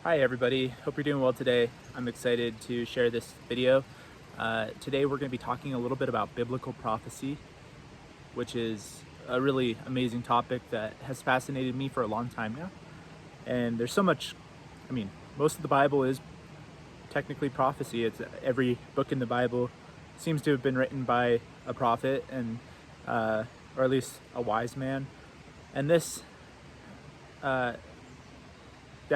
Hi everybody, hope you're doing well today. I'm excited to share this video. Today we're going to be talking a little bit about biblical prophecy, which is a really amazing topic that has fascinated me for a long time now. And there's so much, most of the Bible is technically prophecy. It's every book in the Bible seems to have been written by a prophet and or at least a wise man. And uh,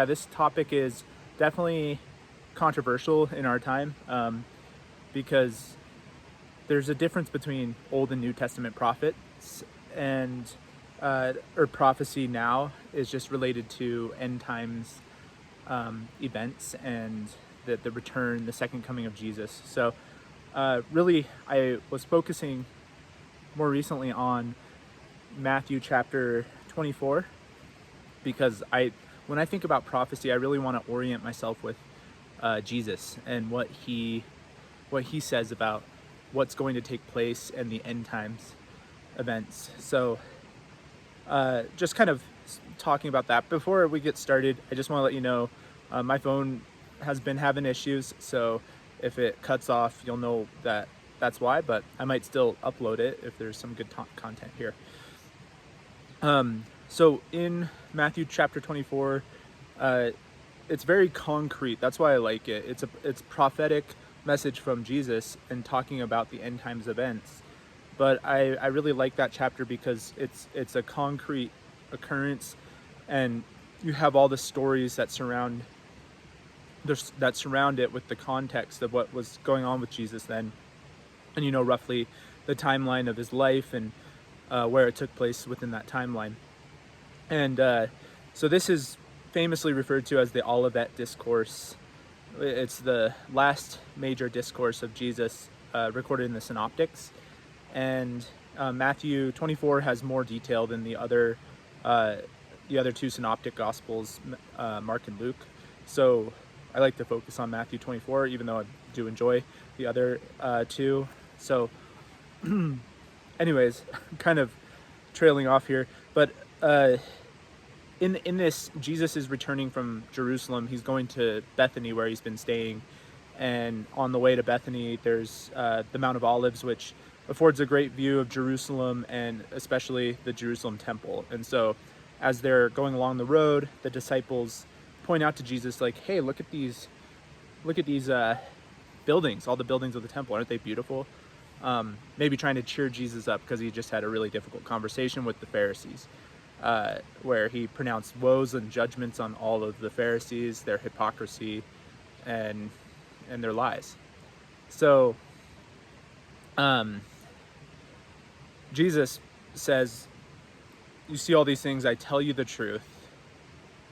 this topic is definitely controversial in our time because there's a difference between Old and New Testament prophets, and or prophecy now is just related to end times events and the return, the second coming of Jesus. So really, I was focusing more recently on Matthew chapter 24 because when I think about prophecy, I really want to orient myself with Jesus and what he says about what's going to take place in the end times events. So just kind of talking about that. Before we get started, I just want to let you know my phone has been having issues, so if it cuts off, you'll know that that's why, but I might still upload it if there's some good content here. So in Matthew chapter 24, it's very concrete. That's why I like it. It's prophetic message from Jesus and talking about the end times events. But I really like that chapter because it's a concrete occurrence, and you have all the stories that surround it with the context of what was going on with Jesus then, and roughly the timeline of his life and where it took place within that timeline. And so this is famously referred to as the Olivet Discourse. It's the last major discourse of Jesus recorded in the Synoptics. And Matthew 24 has more detail than the other two synoptic gospels, Mark and Luke. So I like to focus on Matthew 24, even though I do enjoy the other two. So anyways, kind of trailing off here, but in this, Jesus is returning from Jerusalem. He's going to Bethany, where he's been staying, and on the way to Bethany, there's the Mount of Olives, which affords a great view of Jerusalem and especially the Jerusalem temple. And so as they're going along the road, the disciples point out to Jesus, like, hey, look at these buildings, all the buildings of the temple. Aren't they beautiful? Maybe trying to cheer Jesus up because he just had a really difficult conversation with the Pharisees, where he pronounced woes and judgments on all of the Pharisees, their hypocrisy, and their lies. So Jesus says, you see all these things, I tell you the truth,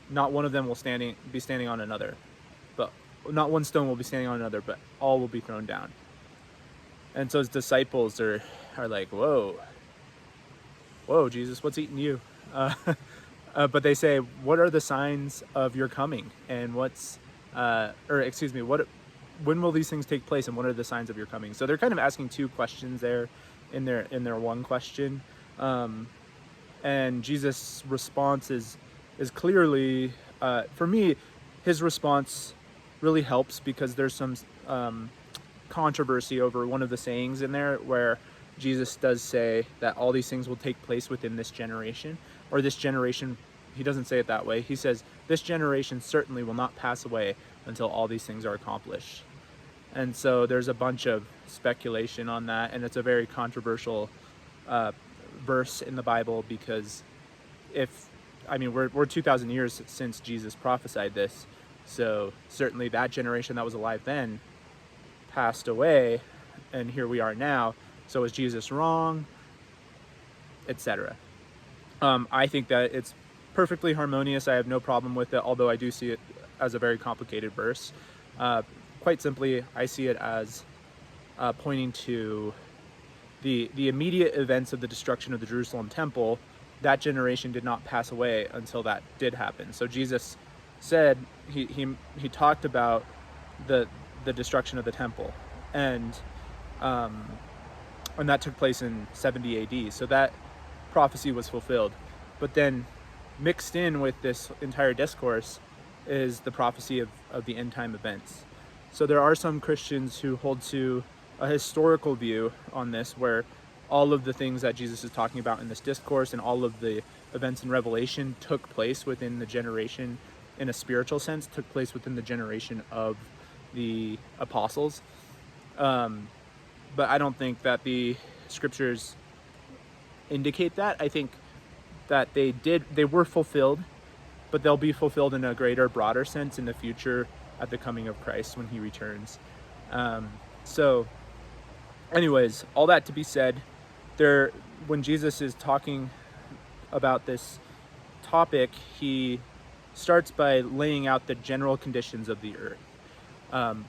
not one of them will be standing on another, but not one stone will be standing on another, but all will be thrown down. And so his disciples are like, whoa, Jesus, what's eating you? But they say, what are the signs of your coming? And when will these things take place, and what are the signs of your coming? So they're kind of asking two questions there in their one question. And Jesus' response is clearly, for me, his response really helps because there's some controversy over one of the sayings in there where Jesus does say that all these things will take place within this generation, or this generation. He doesn't say it that way. He says, this generation certainly will not pass away until all these things are accomplished. And so there's a bunch of speculation on that, and it's a very controversial verse in the Bible because we're 2,000 years since Jesus prophesied this, so certainly that generation that was alive then passed away, and here we are now. So is Jesus wrong, etc.? I think that it's perfectly harmonious. I have no problem with it, although I do see it as a very complicated verse. Quite simply, I see it as pointing to the immediate events of the destruction of the Jerusalem temple. That generation did not pass away until that did happen. So Jesus said, he talked about the destruction of the temple, and that took place in 70 AD. So that prophecy was fulfilled. But then mixed in with this entire discourse is the prophecy of the end time events. So there are some Christians who hold to a historical view on this, where all of the things that Jesus is talking about in this discourse and all of the events in Revelation took place within the generation, in a spiritual sense, took place within the generation of the apostles. But I don't think that the scriptures indicate that. I think that they were fulfilled, but they'll be fulfilled in a greater, broader sense in the future at the coming of Christ when he returns. So anyways, all that to be said, when Jesus is talking about this topic, he starts by laying out the general conditions of the earth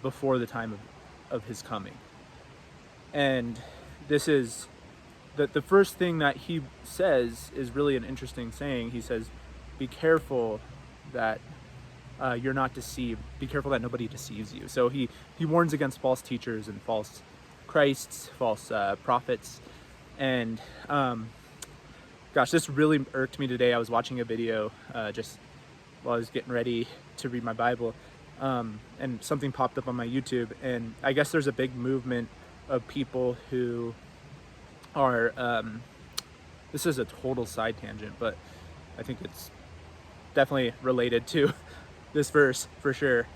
before the time of his coming. And this is the first thing that he says is really an interesting saying. He says, be careful that you're not deceived. Be careful that nobody deceives you. So he warns against false teachers and false Christs, false prophets. And gosh, this really irked me today. I was watching a video just while I was getting ready to read my Bible, and something popped up on my YouTube. And I guess there's a big movement of people who are, this is a total side tangent, but I think it's definitely related to this verse for sure.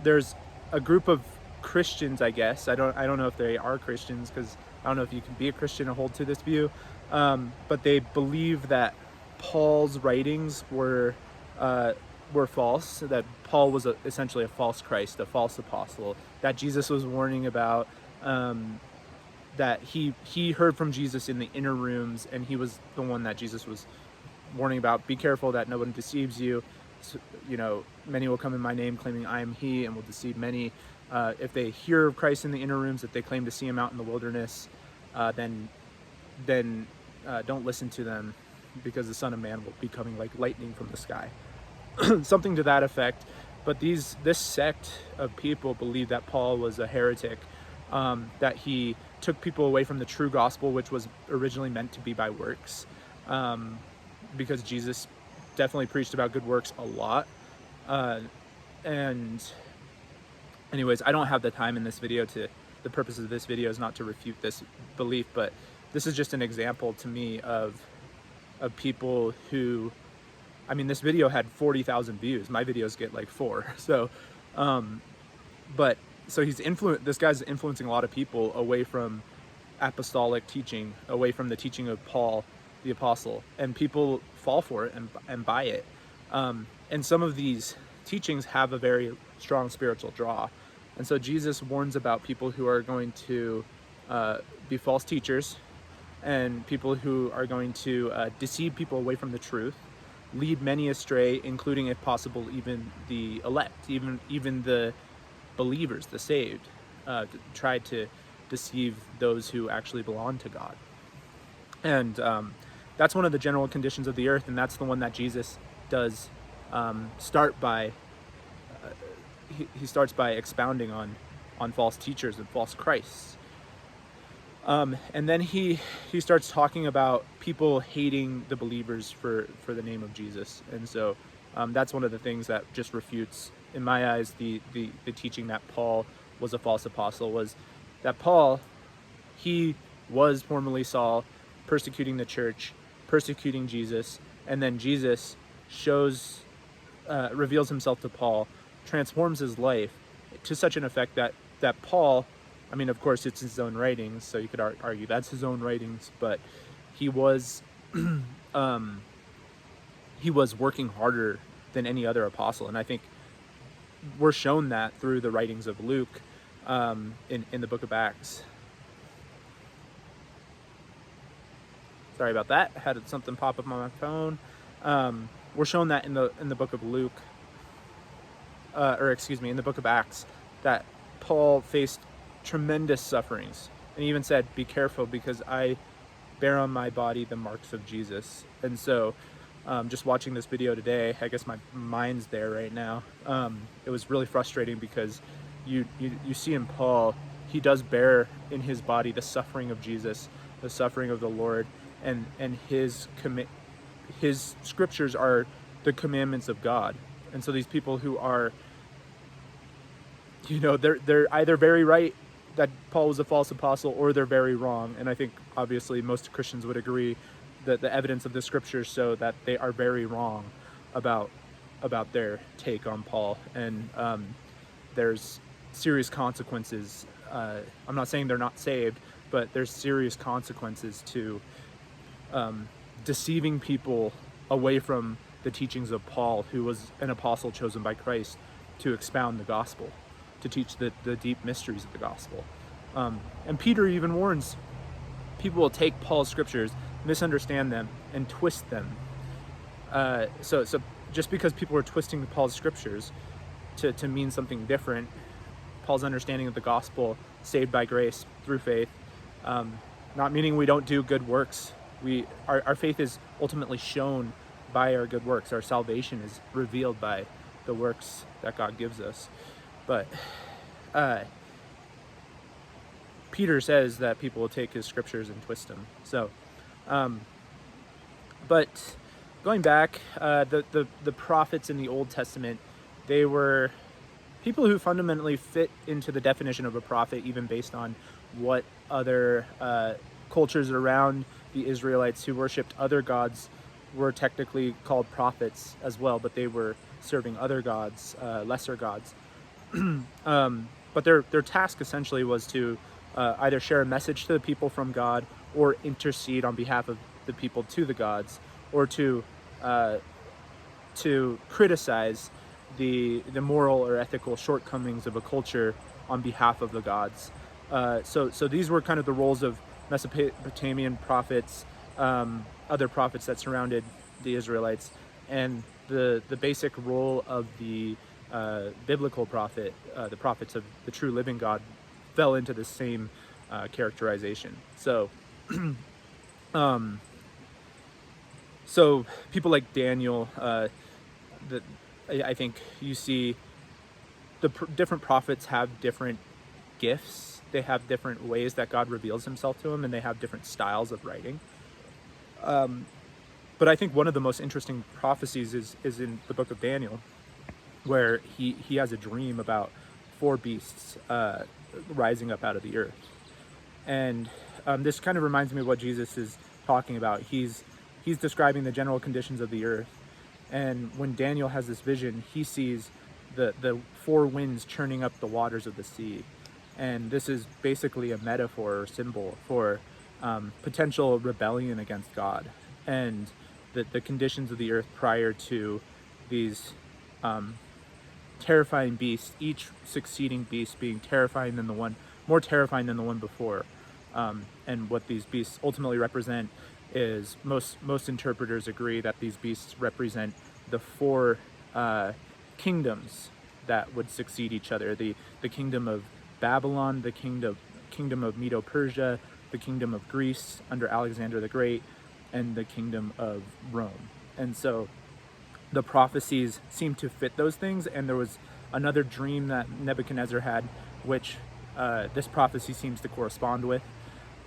There's a group of Christians, I guess. I don't know if they are Christians, because I don't know if you can be a Christian and hold to this view. But they believe that Paul's writings were false, that Paul was essentially a false Christ, a false apostle, that Jesus was warning about, that he heard from Jesus in the inner rooms, and he was the one that Jesus was warning about. Be careful that no one deceives you. So, many will come in my name claiming I am he, and will deceive many. If they hear of Christ in the inner rooms, if they claim to see him out in the wilderness, then don't listen to them, because the Son of Man will be coming like lightning from the sky. Something to that effect. But this sect of people believe that Paul was a heretic, that he took people away from the true gospel, which was originally meant to be by works, because Jesus definitely preached about good works a lot. And anyways, I don't have the time in this video the purpose of this video is not to refute this belief, but this is just an example to me of people who, I mean, this video had 40,000 views. My videos get like 4. So, this guy's influencing a lot of people away from apostolic teaching, away from the teaching of Paul, the apostle, and people fall for it and buy it. And some of these teachings have a very strong spiritual draw. And so Jesus warns about people who are going to be false teachers, and people who are going to deceive people away from the truth, lead many astray, including, if possible, even the elect, even the believers, the saved, try to deceive those who actually belong to God. And that's one of the general conditions of the earth, and that's the one that Jesus does start by. He starts by expounding on false teachers and false Christs. And then he starts talking about people hating the believers for the name of Jesus. And so that's one of the things that just refutes, in my eyes, the teaching that Paul was a false apostle, was that Paul, he was formerly Saul, persecuting the church, persecuting Jesus, and then Jesus reveals himself to Paul, transforms his life to such an effect that Paul, I mean, of course, it's his own writings, so you could argue that's his own writings, but he was he was working harder than any other apostle. And I think we're shown that through the writings of Luke in the book of Acts. Sorry about that. I had something pop up on my phone. We're shown that in the book of Luke, in the book of Acts, that Paul faced tremendous sufferings, and he even said, "Be careful, because I bear on my body the marks of Jesus." And so, just watching this video today, I guess my mind's there right now. It was really frustrating, because you see in Paul, he does bear in his body the suffering of Jesus, the suffering of the Lord, and his scriptures are the commandments of God. And so these people who are, they're either very right that Paul was a false apostle, or they're very wrong. And I think obviously most Christians would agree that the evidence of the scriptures show that they are very wrong about their take on Paul. And there's serious consequences. I'm not saying they're not saved, but there's serious consequences to deceiving people away from the teachings of Paul, who was an apostle chosen by Christ to expound the gospel, to teach the deep mysteries of the gospel. And Peter even warns people will take Paul's scriptures, misunderstand them, and twist them. So just because people are twisting Paul's scriptures to mean something different, Paul's understanding of the gospel, saved by grace through faith, not meaning we don't do good works. Our faith is ultimately shown by our good works. Our salvation is revealed by the works that God gives us. But Peter says that people will take his scriptures and twist them. So, but going back, the prophets in the Old Testament, they were people who fundamentally fit into the definition of a prophet, even based on what other cultures around the Israelites who worshipped other gods were technically called prophets as well, but they were serving other gods, lesser gods. But their task essentially was to either share a message to the people from God, or intercede on behalf of the people to the gods, or to criticize the moral or ethical shortcomings of a culture on behalf of the gods. So these were kind of the roles of Mesopotamian prophets, other prophets that surrounded the Israelites, and the basic role of the biblical prophet, the prophets of the true living God, fell into the same characterization. So, so people like Daniel, I think you see the different prophets have different gifts. They have different ways that God reveals himself to them, and they have different styles of writing. But I think one of the most interesting prophecies is in the book of Daniel, where he has a dream about 4 beasts rising up out of the earth. And this kind of reminds me of what Jesus is talking about. He's describing the general conditions of the earth. And when Daniel has this vision, he sees the 4 winds churning up the waters of the sea. And this is basically a metaphor or symbol for potential rebellion against God, and the conditions of the earth prior to these terrifying beasts, each succeeding beast being more terrifying than the one before. And what these beasts ultimately represent is, most interpreters agree that these beasts represent the 4 kingdoms that would succeed each other: the kingdom of Babylon, the kingdom of Medo-Persia, the kingdom of Greece under Alexander the Great, and the kingdom of Rome. And so the prophecies seem to fit those things. And there was another dream that Nebuchadnezzar had, which this prophecy seems to correspond with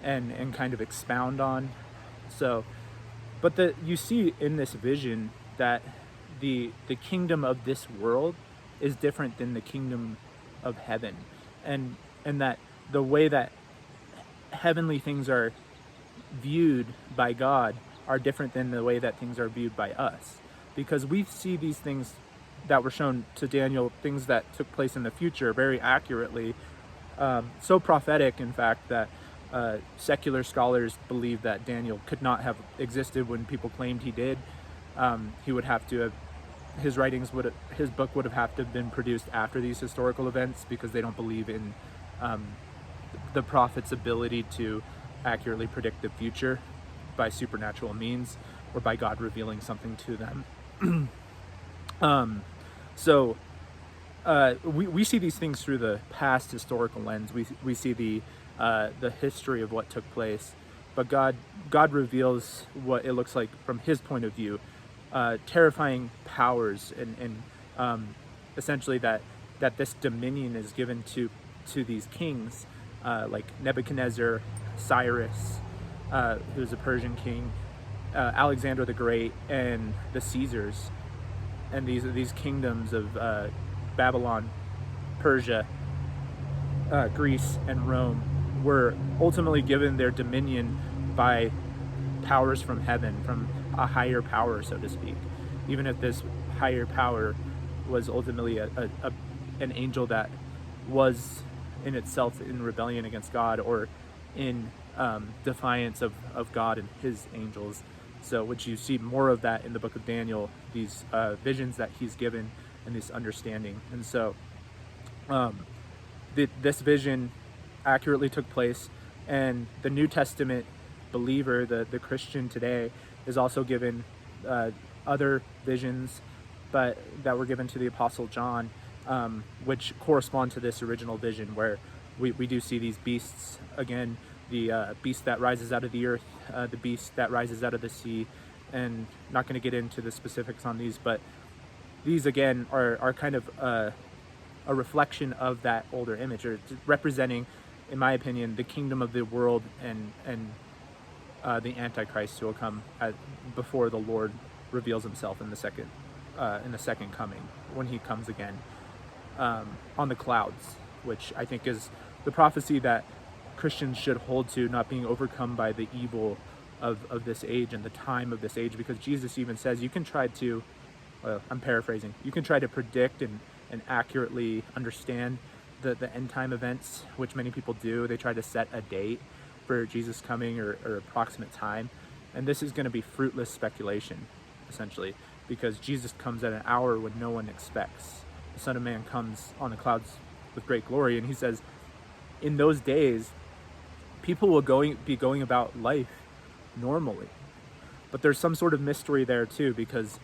and kind of expound on. So, but you see in this vision that the kingdom of this world is different than the kingdom of heaven, and that the way that heavenly things are viewed by God are different than the way that things are viewed by us, because we see these things that were shown to Daniel, things that took place in the future, very accurately, so prophetic, in fact, that secular scholars believe that Daniel could not have existed when people claimed he did. He would have to have, his book would have to have been produced after these historical events, because they don't believe in the prophet's ability to accurately predict the future by supernatural means, or by God revealing something to them. So we see these things through the past historical lens. We see the history of what took place, but God reveals what it looks like from his point of view, terrifying powers, and essentially that this dominion is given to these kings, like Nebuchadnezzar, Cyrus, who's a Persian king, Alexander the Great, and the Caesars. and these kingdoms of Babylon, Persia, Greece, and Rome were ultimately given their dominion by powers from heaven, from a higher power, so to speak. Even if this higher power was ultimately an angel that was in itself in rebellion against God, or in defiance of God and his angels. So which you see more of that in the book of Daniel, these visions that he's given and this understanding. And so this vision accurately took place, and the New Testament believer, the Christian today, is also given other visions, but that were given to the Apostle John, which correspond to this original vision, where we do see these beasts again, the beast that rises out of the earth, the beast that rises out of the sea, and not going to get into the specifics on these, but these again are kind of a reflection of that older image, or representing, in my opinion, the kingdom of the world and the Antichrist who will come before the Lord reveals himself in the second coming, when he comes again on the clouds, which I think is the prophecy that Christians should hold to, not being overcome by the evil of this age and the time of this age, because Jesus even says you can try to, I'm paraphrasing, you can try to predict and accurately understand the end time events, which many people do. They try to set a date for Jesus coming, or approximate time, and this is going to be fruitless speculation, essentially, because Jesus comes at an hour when no one expects. The Son of Man comes on the clouds with great glory, and he says in those days people will be going about life normally, but there's some sort of mystery there too, because